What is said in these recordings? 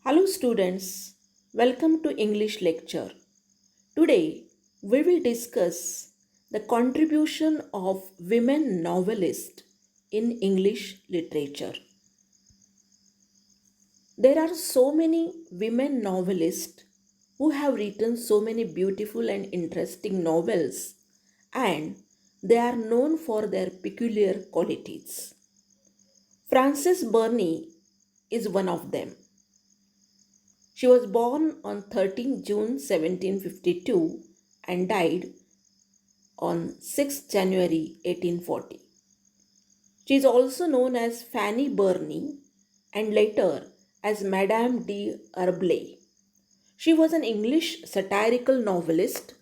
Hello students, welcome to English lecture. Today we will discuss the contribution of women novelists in English literature. There are so many women novelists who have written so many beautiful and interesting novels, and they are known for their peculiar qualities. Frances Burney is one of them. She was born on 13 June 1752 and died on 6 January 1840. She is also known as Fanny Burney and later as Madame d'Arblay. She was an English satirical novelist.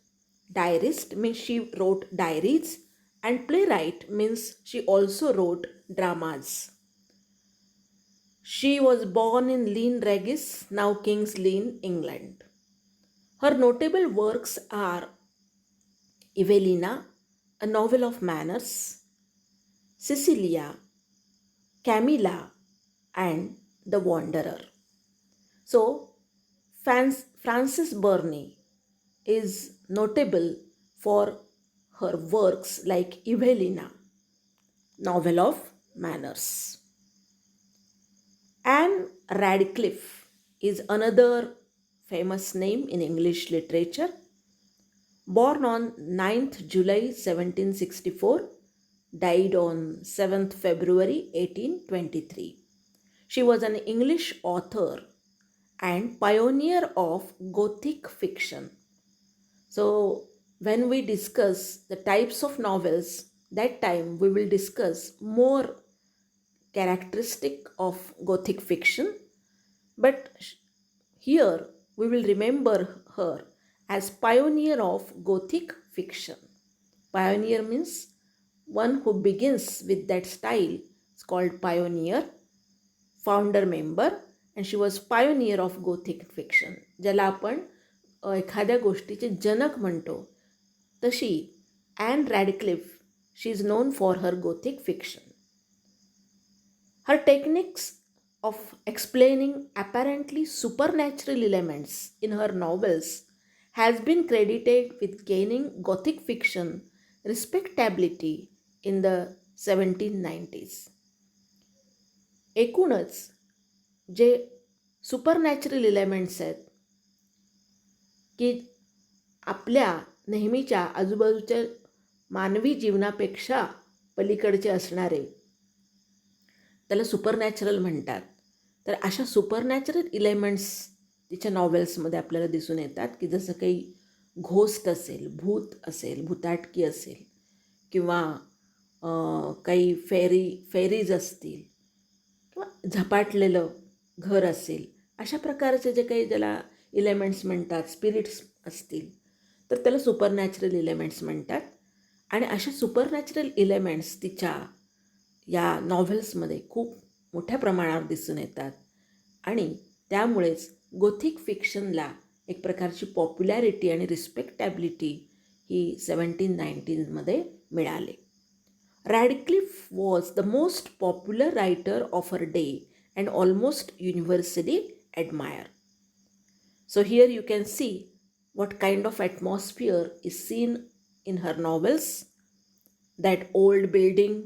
Diarist means she wrote diaries, and playwright means she also wrote dramas. She was born in Lynn Regis, now King's Lynn, England. Her notable works are Evelina, a novel of manners, Cecilia, Camilla, and The Wanderer. So, Frances Burney is notable for her works like Evelina, novel of manners. Anne Radcliffe is another famous name in English literature. Born on 9th July 1764, died on 7th February 1823. She was an English author and pioneer of Gothic fiction. So, when we discuss the types of novels, that time we will discuss more characteristic of Gothic fiction, but here we will remember her as pioneer of Gothic fiction. Pioneer means one who begins with that style is called pioneer, founder member, and she was pioneer of Gothic fiction. ज्याला आपण एखाद्या गोष्टीचे जनक म्हणतो तशी Anne Radcliffe, she is known for her Gothic fiction. Her techniques of explaining apparently supernatural elements in her novels has been credited with gaining Gothic fiction respectability in the 1790s. एकूणच जे supernatural elements आहेत की आपल्या नेहमीच्या आजूबाजूच्या मानवी जीवनापेक्षा पलीकडचे असणारे, त्याला supernatural म्हणतात. तर अशा सुपरनॅचरल इलेमेंट्स तिच्या नॉवेल्समध्ये आपल्याला दिसून येतात की जसं काही घोस्ट असेल, भूत असेल, भूताटकी असेल किंवा काही फेरीज असतील किंवा झपाटलेलं घर असेल, अशा प्रकारचे जे काही ज्याला इलेमेंट्स म्हणतात, स्पिरिट्स असतील, तर त्याला सुपरनॅचरल इलेमेंट्स म्हणतात. आणि अशा सुपरनॅचरल इलेमेंट्स तिच्या या नॉव्हेल्समध्ये खूप मोठ्या प्रमाणावर दिसून येतात आणि त्यामुळेच गोथिक फिक्शनला एक प्रकारची पॉप्युलॅरिटी आणि रिस्पेक्टॅबिलिटी ही 1790मध्ये मिळाली. Radcliffe was the most popular writer of her day and almost universally admire. So here you can see what kind of atmosphere is seen in her novels. That old building,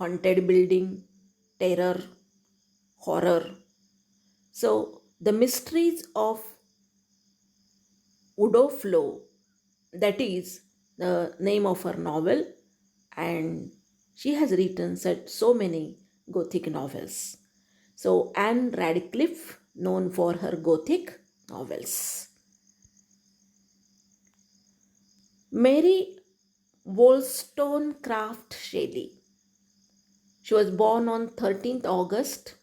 haunted building, terror, horror. So the mysteries of Udo Flo, that is the name of her novel, and she has written so many Gothic novels. So Anne Radcliffe, known for her Gothic novels. Mary Wollstonecraft Shelley. She was born on 13th August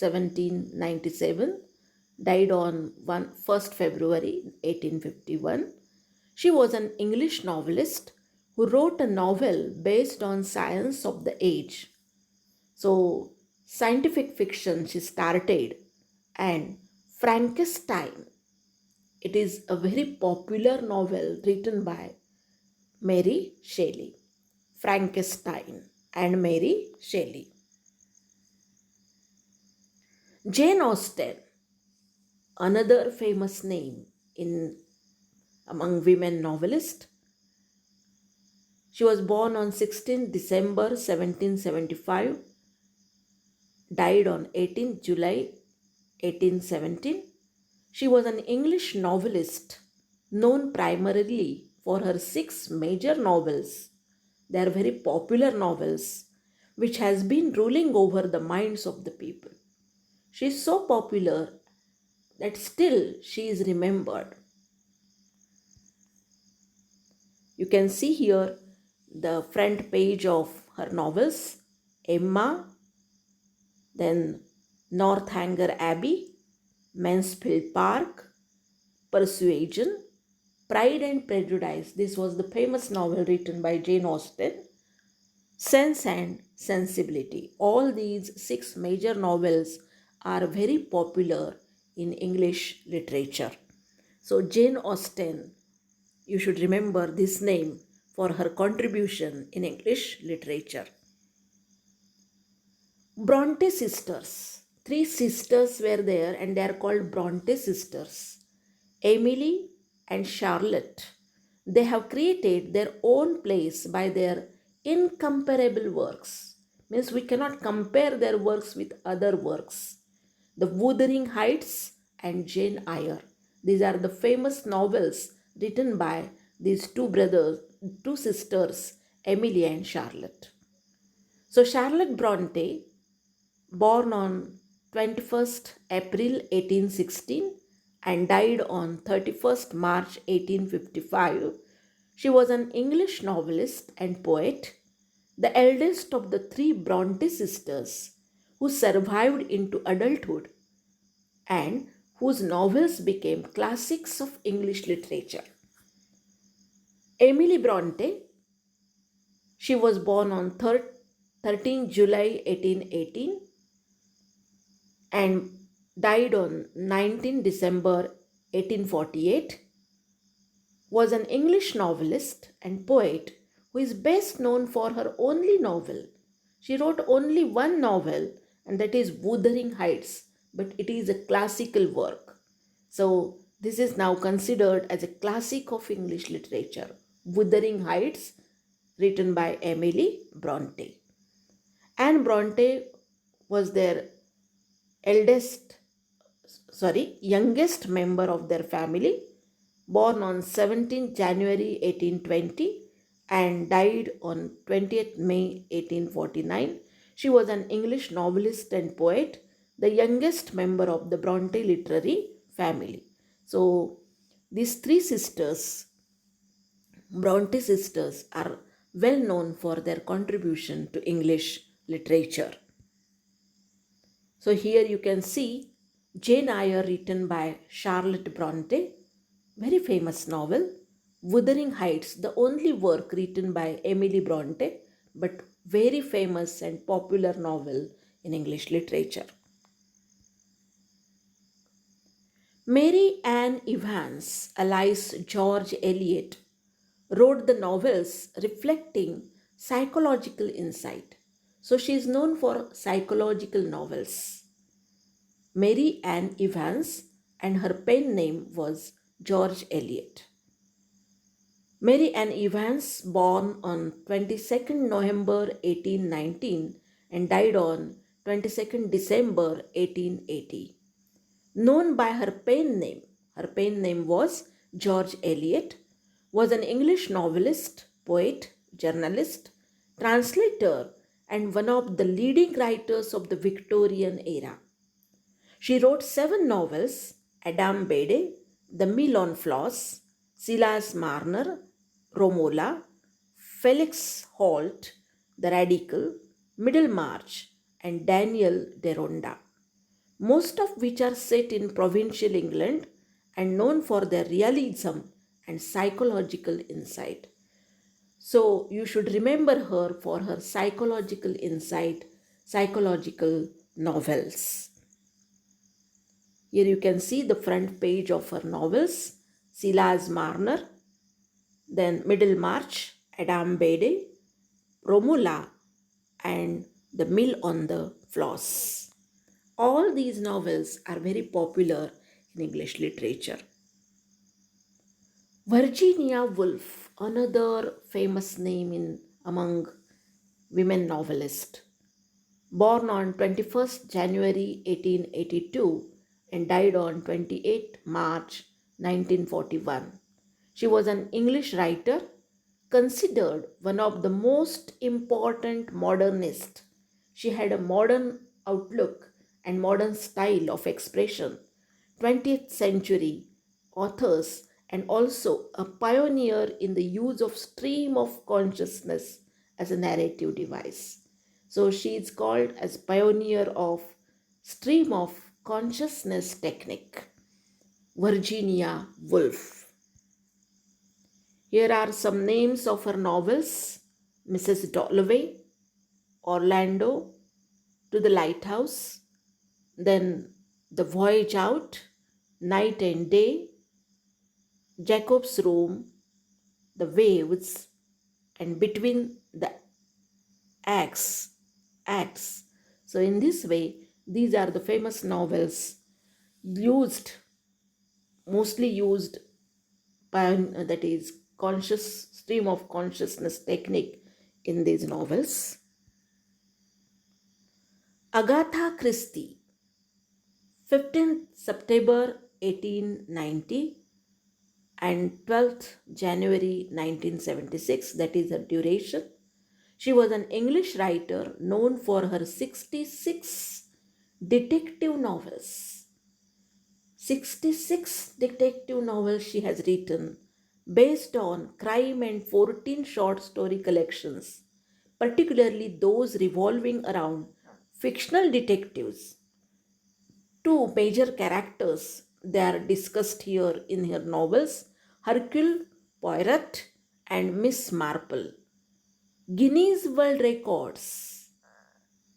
1797, died on 1st February 1851. She was an English novelist who wrote a novel based on science of the age. So, scientific fiction she started, and Frankenstein, it is a very popular novel written by Mary Shelley. Frankenstein and Mary Shelley. Jane Austen. another famous name in among women novelists. She was born on 16 December 1775, died on 18 July 1817. She was an English novelist known primarily for her six major novels. They are very popular novels which has been ruling over the minds of the people. She is so popular that still she is remembered. You can see here the front page of her novels: Emma, then Northanger Abbey, Mansfield Park, Persuasion, Pride and Prejudice. This was the famous novel written by Jane Austen. Sense and Sensibility. All these six major novels are very popular in English literature. So, Jane Austen, you should remember this name for her contribution in English literature. Bronte Sisters. Three sisters were there and they are called Bronte Sisters: Emily and Charlotte. They have created their own place by their incomparable works. Means we cannot compare their works with other works. The Wuthering Heights and Jane Eyre. These are the famous novels written by these two sisters, Emily and Charlotte. So Charlotte Bronte, born on 21st April 1816 and died on 31st March 1855, she was an English novelist and poet, the eldest of the three Bronte sisters who survived into adulthood and whose novels became classics of English literature. Emily Bronte, she was born on 13 July 1818 and died on 19 December 1848, was an English novelist and poet who is best known for her only novel. She wrote only one novel, and that is Wuthering Heights, but it is a classical work. So, this is now considered as a classic of English literature. Wuthering Heights, written by Emily Bronte. Anne Bronte was their youngest member of their family, born on 17 January 1820 and died on 20th May 1849. She was an English novelist and poet, the youngest member of the Bronte literary family. So, these three sisters, Bronte sisters, are well known for their contribution to English literature. So here you can see Jane Eyre, written by Charlotte Bronte, very famous novel. Wuthering Heights, the only work written by Emily Bronte, but very famous and popular novel in English literature. Mary Ann Evans, alias George Eliot, wrote the novels reflecting psychological insight. So she is known for psychological novels. Mary Ann Evans, and her pen name was George Eliot. Mary Ann Evans, born on 22nd November 1819 and died on 22nd December 1880. Known by her pen name was George Eliot, was an English novelist, poet, journalist, translator, and one of the leading writers of the Victorian era. She wrote 7 novels: Adam Bede, The Mill on Floss, Silas Marner, Romola, Felix Holt, The Radical, Middlemarch, and Daniel Deronda, most of which are set in provincial England and known for their realism and psychological insight. So you should remember her for her psychological insight, psychological novels. Here you can see the front page of her novels: Silas Marner, then Middlemarch, Adam Bede, Romola, and The Mill on the Floss. All these novels are very popular in English literature. Virginia Woolf, another famous name in among women novelists, born on 21st January 1882 and died on 28 March 1941. She was an English writer considered one of the most important modernists. She had a modern outlook and modern style of expression, 20th century authors, and also a pioneer in the use of stream of consciousness as a narrative device. So she is called as pioneer of stream of consciousness technique, Virginia Woolf. Here are some names of her novels: Mrs. Dalloway, Orlando, To the Lighthouse, then The Voyage Out, Night and Day, Jacob's Room, The Waves, and Between the Acts. So in this way, these are the famous novels used, mostly used by, that is, conscious stream of consciousness technique in these novels. Agatha Christie, 15th September 1890 and 12th January 1976, that is her duration. She was an English writer known for her 66 detective novels. 66 detective novels she has written based on crime and 14 short story collections, particularly those revolving around fictional detectives. Two major characters they are discussed here in her novels: Hercule Poirot and Miss Marple. Guinness World Records.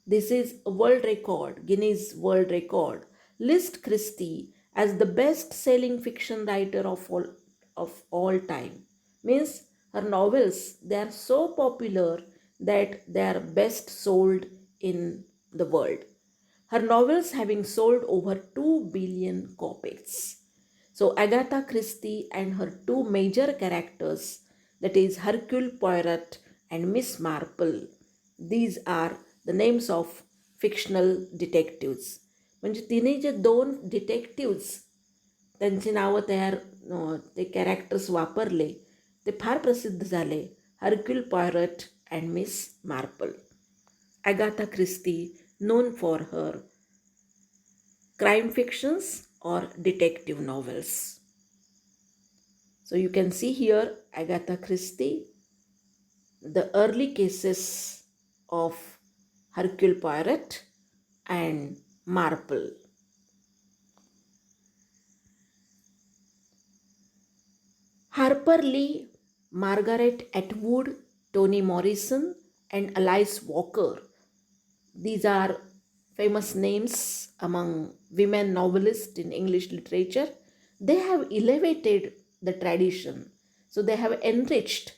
This is a world record, Guinness World Record. List Christie as the best-selling fiction writer of all time. Means her novels, they are so popular that they are best sold in the world. Her novels having sold over 2 billion copies. So Agatha Christie and her two major characters, that is Hercule Poirot and Miss Marple, these are the names of fictional detectives. म्हणजे तिने जे दोन डिटेक्टिव्ज त्यांची नावं ते characters वापरले ते फार प्रसिद्ध झाले: Hercule Poirot and Miss Marple. Agatha Christie, known for her crime fictions or detective novels. So you can see here Agatha Christie, the early cases of Hercule Poirot and Marple. Harper Lee, Margaret Atwood, Toni Morrison, and Alice Walker. These are famous names among women novelists in English literature. They have elevated the tradition. So they have enriched,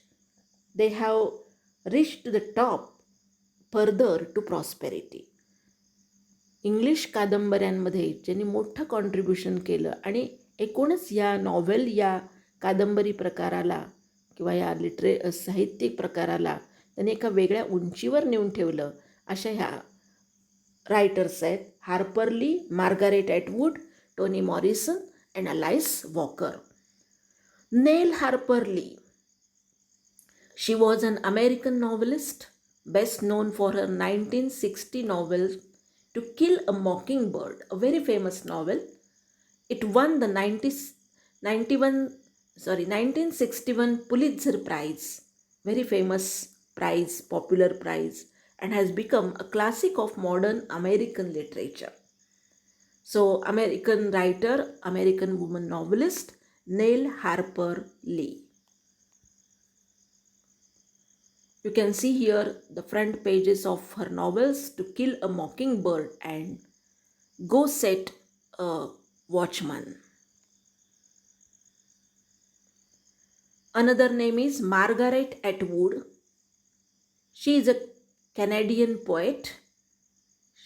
they have reached to the top further to prosperity. English कादंबऱ्यांमध्ये ज्यांनी मोठं contribution केलं आणि एकूणच या novel या कादंबरी प्रकाराला किंवा या साहित्यिक प्रकाराला त्यांनी एका वेगळ्या उंचीवर नेऊन ठेवलं, अशा ह्या रायटर्स आहेत Harper Lee, Margaret Atwood, Toni Morrison and Alice Walker. Nelle Harper Lee. She was an American novelist, best known for her 1960 novel To Kill a Mockingbird, a very famous novel. It won the 1961 Pulitzer Prize, very famous prize, popular prize, and has become a classic of modern American literature. So, American writer, American woman novelist, Neil Harper Lee. You can see here the front pages of her novels To Kill a Mockingbird and Go Set a Watchman. Another name is Margaret Atwood. She is a Canadian poet.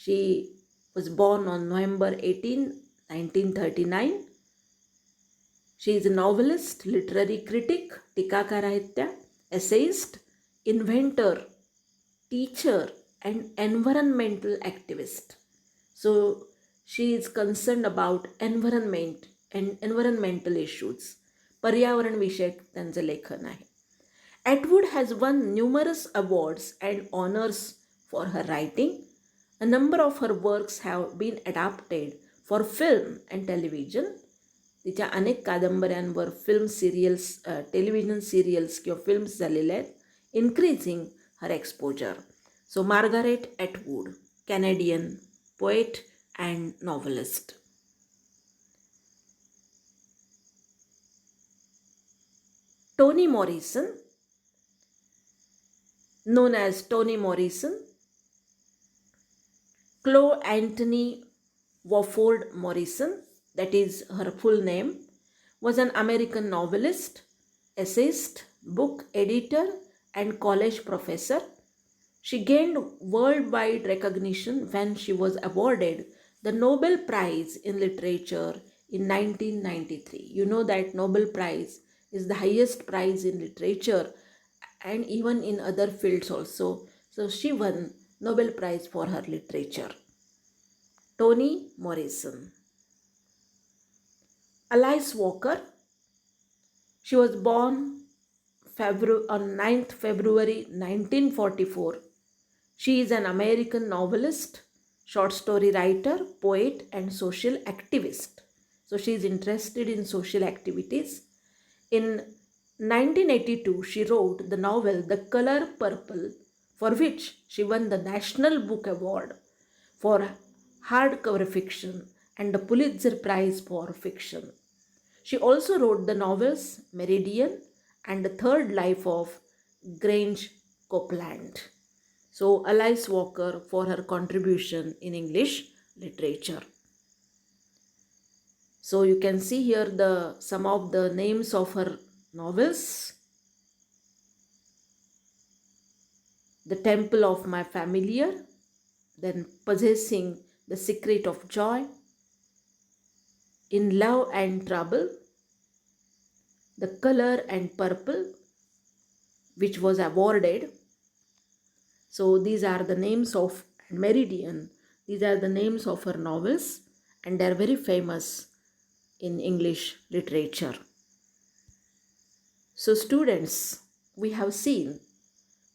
She was born on November 18, 1939 She is a novelist, literary critic, टीकाकार आहेत त्या, essayist, inventor, teacher, and environmental activist. So she is concerned about environment and environmental issues. पर्यावरण विषयक त्यांचं लेखन आहे. Atwood has won numerous awards and honors for her writing. A number of her works have been adapted for film and television. तिच्या अनेक कादंबऱ्यांवर film serials, television serials किंवा films झालेल्या आहेत, increasing her exposure. So Margaret Atwood, Canadian poet and novelist. Toni Morrison, known as Toni Morrison, Chloe Anthony Wofford Morrison, that is her full name, was an American novelist, essayist, book editor, and college professor. She gained worldwide recognition when she was awarded the Nobel Prize in Literature in 1993. You know that Nobel Prize is the highest prize in literature and even in other fields also. So she won Nobel Prize for her literature. Toni Morrison. Alice Walker. She was born on 9th February 1944. She is an American novelist, short story writer, poet, and social activist. So she is interested in social activities. In 1982, she wrote the novel The Color Purple, for which she won the National Book Award for hardcover fiction and the Pulitzer Prize for fiction. She also wrote the novels Meridian and The Third Life of Grange Copeland. So Alice Walker for her contribution in English literature. So you can see here some of the names of her novels. The Temple of My Familiar, then Possessing the Secret of Joy, In Love and Trouble, The Color and Purple, which was awarded. So these are the names of Meridian. These are the names of her novels, and they are very famous in English literature. So students, we have seen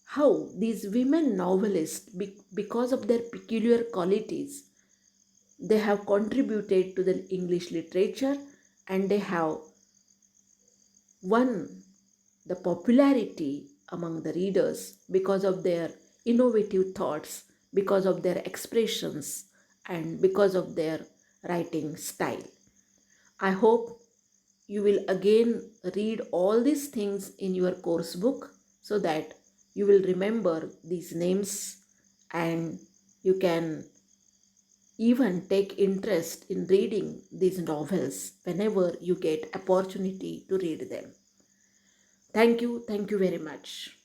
how these women novelists, because of their peculiar qualities, they have contributed to the English literature and they have won the popularity among the readers because of their innovative thoughts, because of their expressions, and because of their writing style. I hope you will again read all these things in your course book so that you will remember these names and you can even take interest in reading these novels whenever you get opportunity to read them. Thank you very much.